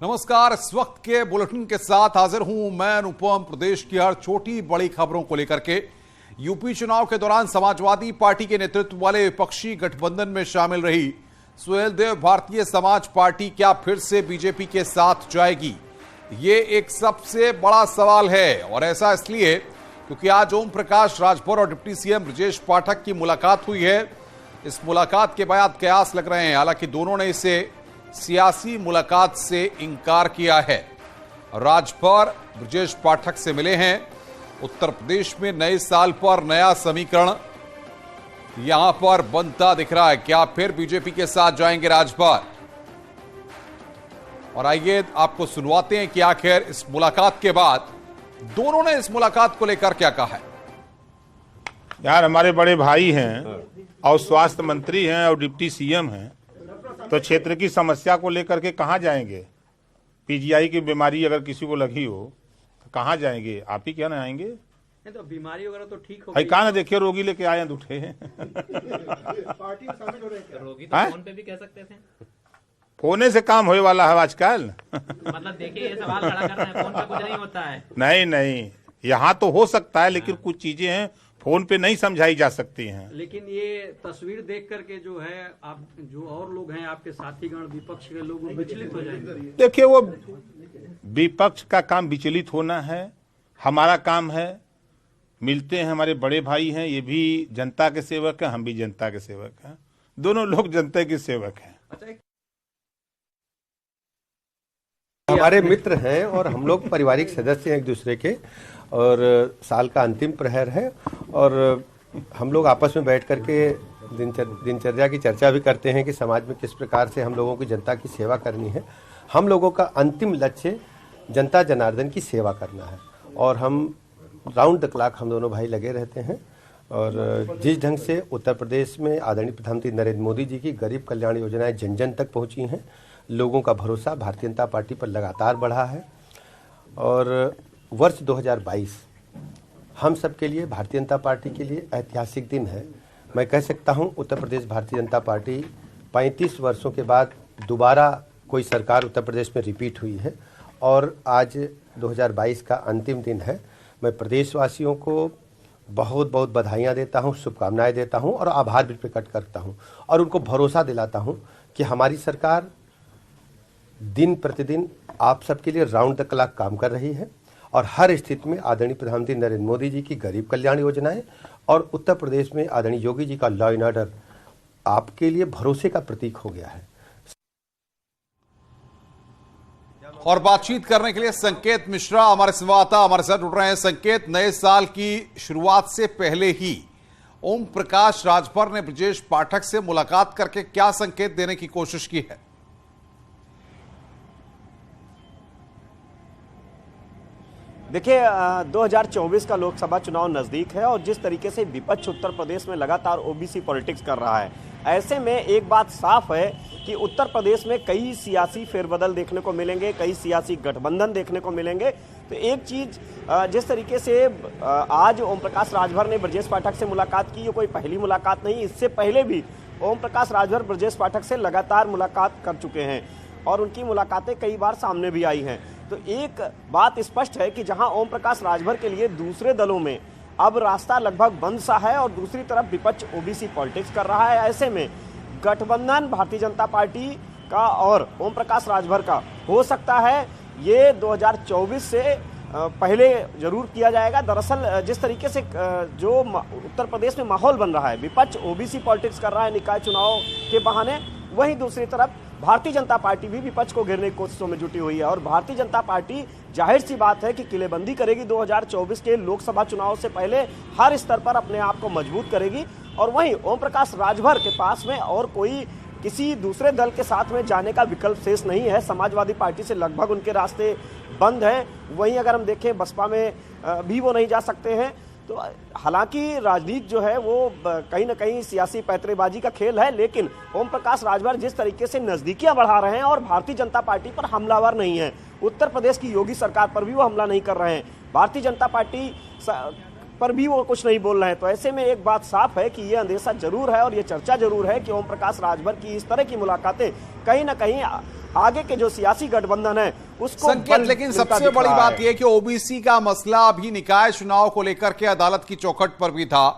नमस्कार। इस वक्त के बुलेटिन के साथ हाजिर हूं मैं अनुपम। प्रदेश की हर छोटी बड़ी खबरों को लेकर के यूपी चुनाव के दौरान समाजवादी पार्टी के नेतृत्व वाले विपक्षी गठबंधन में शामिल रही सुहेलदेव भारतीय समाज पार्टी क्या फिर से बीजेपी के साथ जाएगी, ये एक सबसे बड़ा सवाल है। और ऐसा इसलिए क्योंकि आज ओम प्रकाश राजभर और डिप्टी सीएम ब्रजेश पाठक की मुलाकात हुई है। इस मुलाकात के बाद कयास लग रहे हैं, हालांकि दोनों ने इसे सियासी मुलाकात से इंकार किया है। राजभर ब्रजेश पाठक से मिले हैं। उत्तर प्रदेश में नए साल पर नया समीकरण यहां पर बनता दिख रहा है। क्या फिर बीजेपी के साथ जाएंगे राजभर? और आइए आपको सुनवाते हैं कि आखिर इस मुलाकात के बाद दोनों ने इस मुलाकात को लेकर क्या कहा है। यार हमारे बड़े भाई हैं और स्वास्थ्य मंत्री हैं और डिप्टी सीएम हैं, तो क्षेत्र की समस्या को लेकर के कहाँ जाएंगे? पीजीआई की बीमारी अगर किसी को लगी हो तो कहाँ जाएंगे? आप ही क्या ना आएंगे? नहीं तो बीमारी वगैरह तो ठीक हो भाई कहाँ ना देखिए रोगी लेके आए हैं उठे हैं। पार्टी में शामिल हो रहे हैं। रोगी तो फोन पे भी कह सकते थे। फोने से काम होने वाला है आजकल। मतलब देखिए ये सवाल खड़ा कर रहे हैं, फोन पे कुछ नहीं होता है। नहीं, यहाँ तो हो सकता है, लेकिन कुछ चीजें हैं फोन पे नहीं समझाई जा सकती हैं। लेकिन ये तस्वीर देख करके जो है आप जो और लोग हैं आपके साथीगण विपक्ष के लोग विचलित हो जाएंगे। देखिए वो विपक्ष का काम विचलित होना है, हमारा काम है। मिलते हैं, हमारे बड़े भाई हैं, ये भी जनता के सेवक हैं, हम भी जनता के सेवक हैं, दोनों लोग जनता के सेवक हैं। हमारे मित्र हैं और हम लोग पारिवारिक सदस्य हैं एक दूसरे के, और साल का अंतिम प्रहर है और हम लोग आपस में बैठ करके दिनचर्या की चर्चा भी करते हैं कि समाज में किस प्रकार से हम लोगों की जनता की सेवा करनी है। हम लोगों का अंतिम लक्ष्य जनता जनार्दन की सेवा करना है और हम राउंड द क्लॉक हम दोनों भाई लगे रहते हैं। और जिस ढंग से उत्तर प्रदेश में आदरणीय प्रधानमंत्री नरेंद्र मोदी जी की गरीब कल्याण योजनाएं जन जन तक पहुंची हैं, लोगों का भरोसा भारतीय जनता पार्टी पर लगातार बढ़ा है। और वर्ष 2022 हम सब के लिए, भारतीय जनता पार्टी के लिए ऐतिहासिक दिन है। मैं कह सकता हूं उत्तर प्रदेश भारतीय जनता पार्टी 35 वर्षों के बाद दोबारा कोई सरकार उत्तर प्रदेश में रिपीट हुई है और आज 2022 का अंतिम दिन है। मैं प्रदेशवासियों को बहुत बहुत बधाइयाँ देता हूँ, शुभकामनाएं देता हूँ और आभार भी प्रकट करता हूँ और उनको भरोसा दिलाता हूँ कि हमारी सरकार दिन प्रतिदिन आप सबके लिए राउंड द क्लॉक काम कर रही है और हर स्थिति में आदरणीय प्रधानमंत्री नरेंद्र मोदी जी की गरीब कल्याण योजनाएं और उत्तर प्रदेश में आदरणीय योगी जी का लॉ एंड ऑर्डर आपके लिए भरोसे का प्रतीक हो गया है। और बातचीत करने के लिए संकेत मिश्रा हमारे संवाददाता हमारे साथ जुड़ रहे हैं। संकेत, नए साल की शुरुआत से पहले ही ओम प्रकाश राजभर ने ब्रजेश पाठक से मुलाकात करके क्या संकेत देने की कोशिश की है? देखिए 2024 का लोकसभा चुनाव नज़दीक है और जिस तरीके से विपक्ष उत्तर प्रदेश में लगातार ओबीसी पॉलिटिक्स कर रहा है, ऐसे में एक बात साफ है कि उत्तर प्रदेश में कई सियासी फेरबदल देखने को मिलेंगे, कई सियासी गठबंधन देखने को मिलेंगे। तो एक चीज़ जिस तरीके से आज ओम प्रकाश राजभर ने ब्रजेश पाठक से मुलाकात की, ये कोई पहली मुलाकात नहीं, इससे पहले भी ओम प्रकाश राजभर ब्रजेश पाठक से लगातार मुलाकात कर चुके हैं और उनकी मुलाकातें कई बार सामने भी आई हैं। तो एक बात स्पष्ट है कि जहां ओम प्रकाश राजभर के लिए दूसरे दलों में अब रास्ता लगभग बंद सा है और दूसरी तरफ विपक्ष ओबीसी पॉलिटिक्स कर रहा है, ऐसे में गठबंधन भारतीय जनता पार्टी का और ओम प्रकाश राजभर का हो सकता है ये 2024 से पहले जरूर किया जाएगा। दरअसल जिस तरीके से जो उत्तर प्रदेश में माहौल बन रहा है, विपक्ष ओबीसी पॉलिटिक्स कर रहा है निकाय चुनाव के बहाने, वहीं दूसरी तरफ भारतीय जनता पार्टी भी विपक्ष को घेरने की कोशिशों में जुटी हुई है और भारतीय जनता पार्टी जाहिर सी बात है कि किलेबंदी करेगी 2024 के लोकसभा चुनाव से पहले, हर स्तर पर अपने आप को मजबूत करेगी। और वहीं ओम प्रकाश राजभर के पास में और कोई किसी दूसरे दल के साथ में जाने का विकल्प शेष नहीं है। समाजवादी पार्टी से लगभग उनके रास्ते बंद हैं। वहीं अगर हम देखें बसपा में भी वो नहीं जा सकते हैं। तो हालांकि राजनीति जो है वो कहीं ना कहीं सियासी पैतरेबाजी का खेल है, लेकिन ओम प्रकाश राजभर जिस तरीके से नजदीकियां बढ़ा रहे हैं और भारतीय जनता पार्टी पर हमलावर नहीं है, उत्तर प्रदेश की योगी सरकार पर भी वो हमला नहीं कर रहे हैं, भारतीय जनता पार्टी पर भी वो कुछ नहीं बोल रहे हैं। तो ऐसे में एक बात साफ है कि ये अंदेशा जरूर है और ये चर्चा जरूर है कि ओम प्रकाश राजभर की इस तरह की मुलाकातें कहीं ना कहीं आगे के जो सियासी गठबंधन है उसको संकेत, लेकिन मिलता सबसे दिख बड़ी रहा बात है। यह है कि ओबीसी का मसला अभी निकाय चुनाव को लेकर के अदालत की चौखट पर भी था,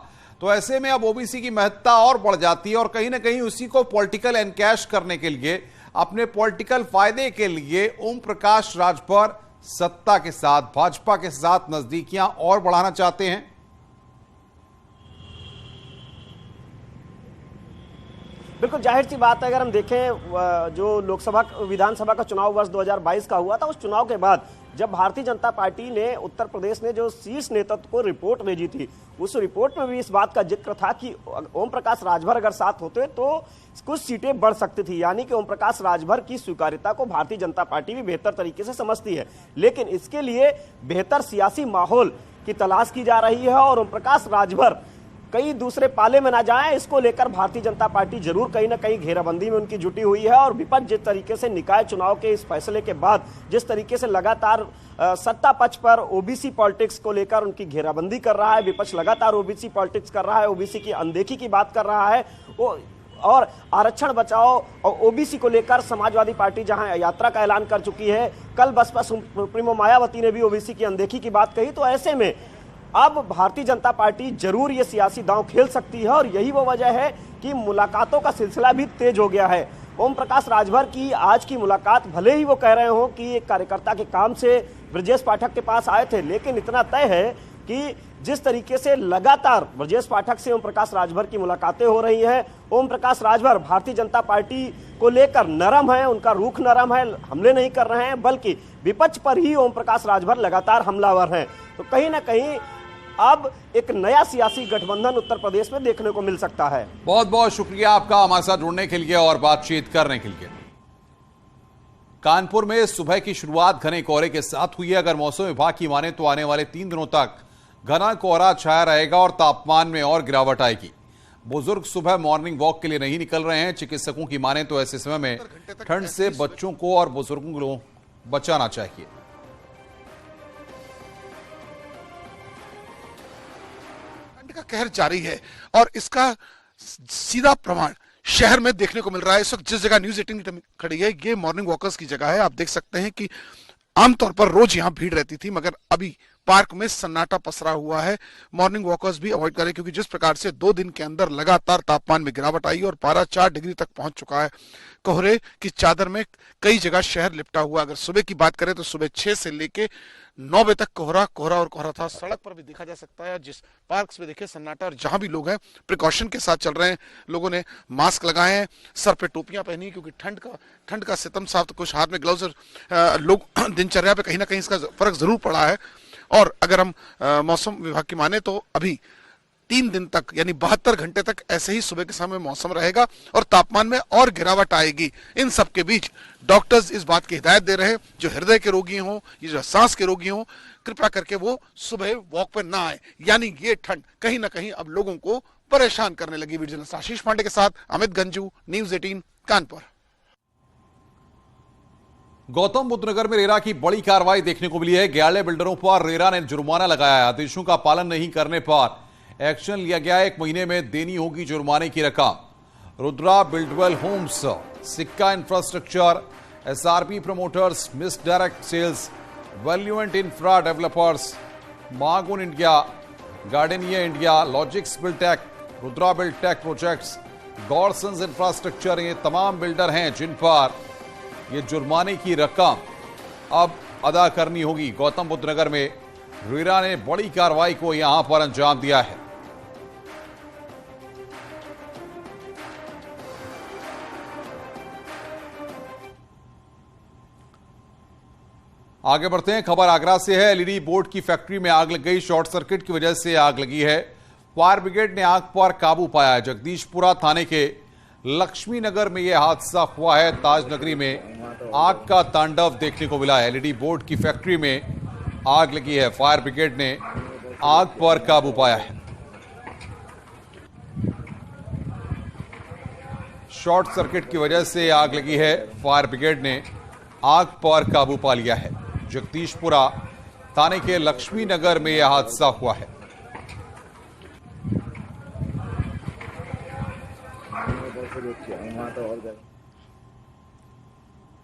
तो ऐसे में अब ओबीसी की महत्ता और बढ़ जाती है और कहीं ना कहीं उसी को पॉलिटिकल एनकैश करने के लिए, अपने पॉलिटिकल फायदे के लिए ओम प्रकाश राजभर सत्ता के साथ, भाजपा के साथ नजदीकियां और बढ़ाना चाहते हैं। बिल्कुल जाहिर सी बात है, अगर हम देखें जो लोकसभा विधानसभा का चुनाव वर्ष 2022 का हुआ था, उस चुनाव के बाद जब भारतीय जनता पार्टी ने उत्तर प्रदेश में जो शीर्ष नेतृत्व को रिपोर्ट भेजी थी, उस रिपोर्ट में भी इस बात का जिक्र था कि ओम प्रकाश राजभर अगर साथ होते तो कुछ सीटें बढ़ सकती थी। यानी कि ओम प्रकाश राजभर की स्वीकार्यता को भारतीय जनता पार्टी भी बेहतर तरीके से समझती है, लेकिन इसके लिए बेहतर सियासी माहौल की तलाश की जा रही है और ओम प्रकाश राजभर कई दूसरे पाले में ना जाए, इसको लेकर भारतीय जनता पार्टी जरूर कहीं ना कहीं घेराबंदी में उनकी जुटी हुई है। और विपक्ष जिस तरीके से निकाय चुनाव के इस फैसले के बाद जिस तरीके से लगातार सत्ता पक्ष पर ओबीसी पॉलिटिक्स को लेकर उनकी घेराबंदी कर रहा है, विपक्ष लगातार ओबीसी पॉलिटिक्स कर रहा है, ओबीसी की अनदेखी की बात कर रहा है, और आरक्षण बचाओ और ओबीसी को लेकर समाजवादी पार्टी जहां यात्रा का ऐलान कर चुकी है, कल बसपा सुप्रीमो मायावती ने भी ओबीसी की अनदेखी की बात कही। तो ऐसे में अब भारतीय जनता पार्टी जरूर ये सियासी दांव खेल सकती है और यही वो वजह है कि मुलाकातों का सिलसिला भी तेज हो गया है। ओम प्रकाश राजभर की आज की मुलाकात, भले ही वो कह रहे हो कि एक कार्यकर्ता के काम से ब्रजेश पाठक के पास आए थे, लेकिन इतना तय है कि जिस तरीके से लगातार ब्रजेश पाठक से ओम प्रकाश राजभर की मुलाकातें हो रही हैं, ओम प्रकाश राजभर भारतीय जनता पार्टी को लेकर नरम है, उनका रुख नरम है, हमले नहीं कर रहे हैं, बल्कि विपक्ष पर ही ओम प्रकाश राजभर लगातार हमलावर हैं। तो कहीं ना कहीं अब एक नया सियासी गठबंधन उत्तर प्रदेश में देखने को मिल सकता है। बहुत बहुत शुक्रिया आपका हमारे साथ जुड़ने के लिए और बातचीत करने के लिए। कानपुर में सुबह की शुरुआत घने कोहरे के साथ हुई है। अगर मौसम विभाग की माने तो आने वाले 3 दिनों तक घना कोहरा छाया रहेगा और तापमान में और गिरावट आएगी। बुजुर्ग सुबह मॉर्निंग वॉक के लिए नहीं निकल रहे हैं। चिकित्सकों की माने तो ऐसे समय में ठंड से बच्चों को और बुजुर्गों को बचाना चाहिए। का कहर जारी है और इसका सीधा प्रमाण शहर में देखने को मिल रहा है। इस वक्त जिस जगह न्यूज़ 18 खड़ी है, ये मॉर्निंग वॉकर्स की जगह है। आप देख सकते हैं कि आमतौर पर रोज यहां भीड़ रहती थी, मगर अभी पार्क में सन्नाटा पसरा हुआ है। मॉर्निंग वॉकर्स भी अवॉइड करें, क्योंकि जिस प्रकार से 2 दिन के अंदर लगातार तापमान में गिरावट आई और पारा 4 डिग्री तक पहुंच चुका है। कोहरे की चादर में कई जगह शहर लिपटा हुआ। अगर सुबह की बात करें तो सुबह 6 से लेके 9 बजे तक कोहरा और कोहरा था। सड़क पर भी देखा जा सकता है, जिस पार्क्स में देखे सन्नाटा, और जहां भी लोग हैं प्रिकॉशन के साथ चल रहे हैं। लोगों ने मास्क लगाए हैं, सर पे टोपियां पहनी, क्योंकि ठंड का सितम साफ, तो कुछ हाथ में ग्लव्स, और लोग दिनचर्या पे कहीं ना कहीं इसका फर्क जरूर पड़ा है। और अगर हम मौसम विभाग की माने तो अभी 3 दिन तक यानी 72 घंटे तक ऐसे ही सुबह के समय मौसम रहेगा और तापमान में और गिरावट आएगी। इन सब के बीच डॉक्टर्स इस बात की हिदायत दे रहे हैं, जो हृदय के रोगी हों, ये जो सांस के रोगी हों, कृपया करके वो सुबह वॉक पर ना आए। यानी ये ठंड कहीं ना कहीं अब लोगों को परेशान करने लगी। वीडियो जर्नलिस्ट आशीष पांडे के साथ अमित गंजू, न्यूज़ 18 कानपुर। गौतम बुद्ध नगर में रेरा की बड़ी कार्रवाई देखने को मिली है। 11 बिल्डरों पर रेरा ने जुर्माना लगाया है। आदेशों का पालन नहीं करने पर एक्शन लिया गया। 1 महीने में देनी होगी जुर्माने की रकम। Rudra buildwell homes, Sikka infrastructure, SRP promoters, miss direct sales, valiant infra developers, मागुन India, Gardenia India, logix builtech, Rudra builtech projects, Godsons infrastructure, ये तमाम बिल्डर हैं जिन पर ये जुर्माने की रकम अब अदा करनी होगी। गौतम बुद्ध नगर में रेरा ने बड़ी कार्रवाई को यहां पर अंजाम दिया है। आगे बढ़ते हैं, खबर आगरा से है। एलईडी बोर्ड की फैक्ट्री में आग लग गई। शॉर्ट सर्किट की वजह से आग लगी है। फायर ब्रिगेड ने आग पर काबू पाया है। जगदीशपुरा थाने के लक्ष्मी नगर में यह हादसा हुआ है। ताजनगरी में आग का तांडव देखने को मिला है। एलईडी बोर्ड की फैक्ट्री में आग लगी है। फायर ब्रिगेड ने आग पर काबू पाया है। शॉर्ट सर्किट की वजह से आग लगी है। फायर ब्रिगेड ने आग पर काबू पा लिया है। जगदीशपुरा थाने के लक्ष्मी नगर में यह हादसा हुआ है।